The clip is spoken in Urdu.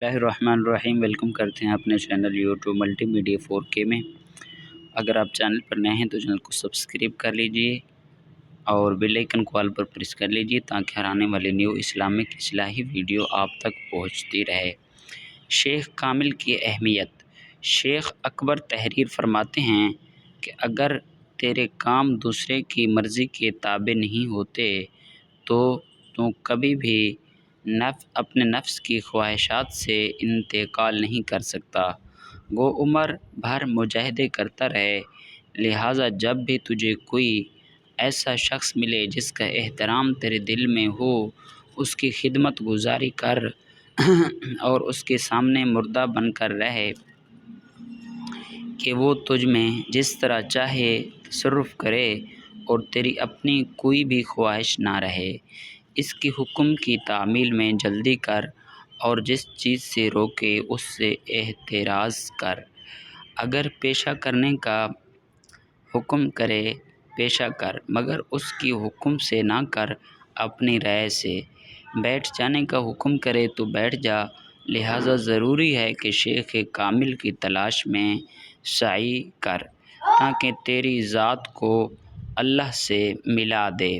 اللہ الرحمن الرحیم۔ ویلکم کرتے ہیں اپنے channel YouTube multi media 4K میں۔ اگر آپ چینل پر نئے ہیں تو چینل کو سبسکرائب کر لیجئے اور بیل آئیکن کو آل پر پریس کر لیجئے تاکہ ہر آنے والی نیو اسلامک اصلاحی ویڈیو آپ تک پہنچتی رہے۔ شیخ کامل کی اہمیت۔ شیخ اکبر تحریر فرماتے ہیں کہ اگر تیرے کام دوسرے کی مرضی کے تابع نہیں ہوتے تو کبھی بھی اپنے نفس کی خواہشات سے انتقال نہیں کر سکتا۔ گو عمر بھر مجاہدے کرتا رہے، لہٰذا جب بھی تجھے کوئی ایسا شخص ملے جس کا احترام تیرے دل میں ہو، اس کی خدمت گزاری کر اور اس کے سامنے مردہ بن کر رہے کہ وہ تجھ میں جس طرح چاہے تصرف کرے اور تیری اپنی کوئی بھی خواہش نہ رہے۔ اس کے حکم کی تعمیل میں جلدی کر اور جس چیز سے روکے اس سے احتراز کر۔ اگر پیشہ کرنے کا حکم کرے پیشہ کر، مگر اس کی حکم سے نہ کر، اپنی رائے سے۔ بیٹھ جانے کا حکم کرے تو بیٹھ جا، لہٰذا ضروری ہے کہ شیخ کامل کی تلاش میں سعی کر تاکہ تیری ذات کو اللہ سے ملا دے۔